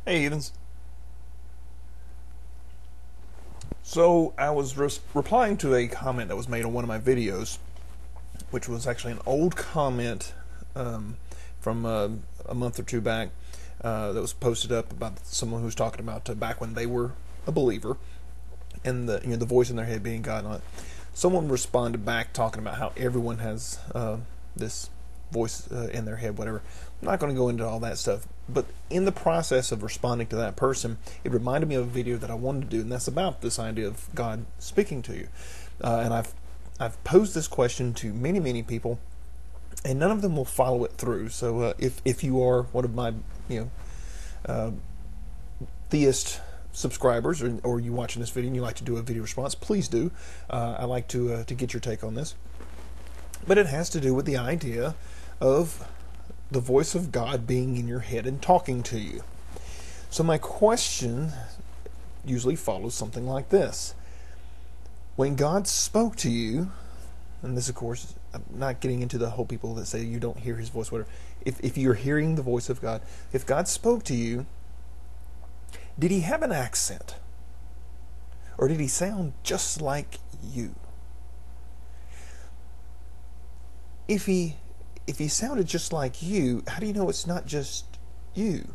Hey, heathens. So I was replying to a comment that was made on one of my videos, which was actually an old comment from a month or two back that was posted up about someone who was talking about back when they were a believer and the voice in their head being God. And someone responded back talking about how everyone has this voice in their head, whatever. I'm not going to go into all that stuff, but in the process of responding to that person, it reminded me of a video that I wanted to do, and that's about this idea of God speaking to you. And I've posed this question to many people, and none of them will follow it through. So if you are one of my theist subscribers, or you watching this video and you like to do a video response, please do. I like to get your take on this. But it has to do with the idea of the voice of God being in your head and talking to you. So my question usually follows something like this. When God spoke to you, and this, of course, I'm not getting into the whole people that say you don't hear his voice, whatever. If you're hearing the voice of God, if God spoke to you, did he have an accent? Or did he sound just like you? If he sounded just like you, how do you know it's not just you?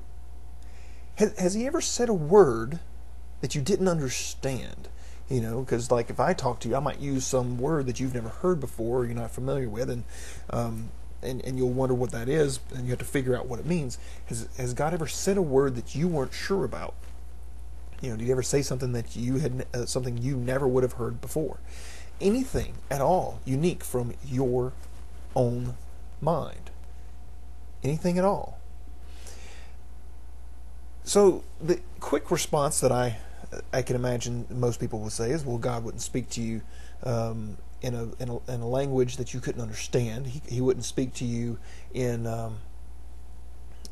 Has he ever said a word that you didn't understand? You know, because like if I talk to you, I might use some word that you've never heard before, or you're not familiar with, and you'll wonder what that is, and you have to figure out what it means. Has God ever said a word that you weren't sure about? You know, did he ever say something that you had something you never would have heard before? Anything at all unique from your own mind? Anything at all? So the quick response that I can imagine most people would say is, well, God wouldn't speak to you in a language that you couldn't understand. He wouldn't speak to you in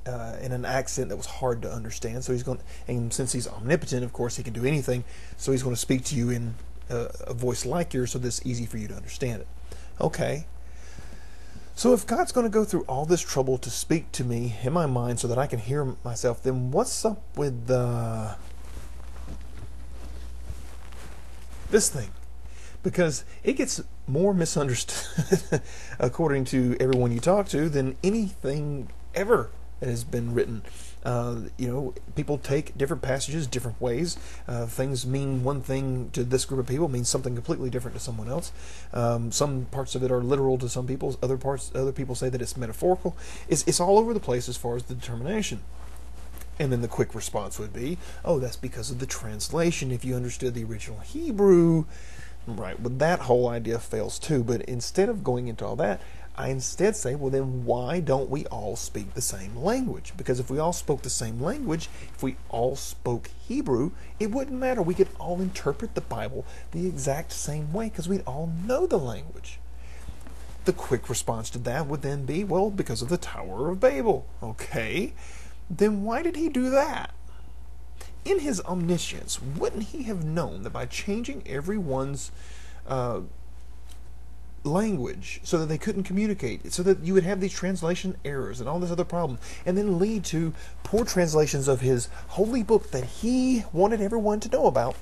an accent that was hard to understand. So he's going, and since he's omnipotent, of course, he can do anything. So he's going to speak to you in a voice like yours, so that's easy for you to understand it. Okay. So if God's going to go through all this trouble to speak to me in my mind so that I can hear myself, then what's up with this thing? Because it gets more misunderstood, according to everyone you talk to, than anything ever that has been written. People take different passages different ways. Things mean one thing to this group of people, means something completely different to someone else. Some parts of it are literal to some people. Other people say that it's metaphorical. It's all over the place as far as the determination. And then the quick response would be, oh, that's because of the translation. If you understood the original Hebrew, right, well, that whole idea fails too. But instead of going into all that, I instead say, well, then why don't we all speak the same language? Because if we all spoke the same language, if we all spoke Hebrew, it wouldn't matter. We could all interpret the Bible the exact same way because we'd all know the language. The quick response to that would then be, well, because of the Tower of Babel. Okay, then why did he do that? In his omniscience, wouldn't he have known that by changing everyone's language so that they couldn't communicate, so that you would have these translation errors and all this other problem, and then lead to poor translations of his holy book that he wanted everyone to know about,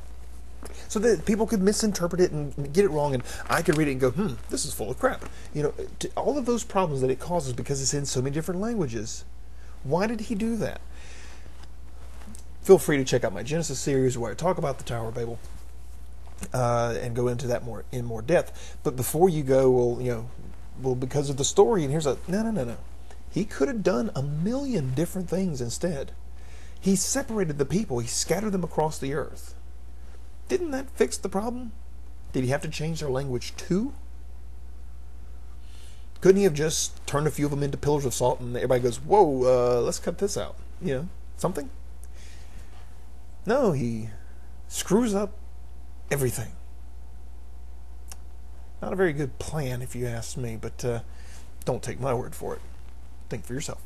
so that people could misinterpret it and get it wrong, and I could read it and go, this is full of crap. You know, all of those problems that it causes because it's in so many different languages. Why did he do that? Feel free to check out my Genesis series where I talk about the Tower of Babel. And go into that in more depth. But before you go, well, because of the story, and here's no. He could have done a million different things instead. He separated the people. He scattered them across the earth. Didn't that fix the problem? Did he have to change their language too? Couldn't he have just turned a few of them into pillars of salt and everybody goes, whoa, let's cut this out? Something? No, he screws up everything. Not a very good plan, if you ask me, but don't take my word for it. Think for yourself.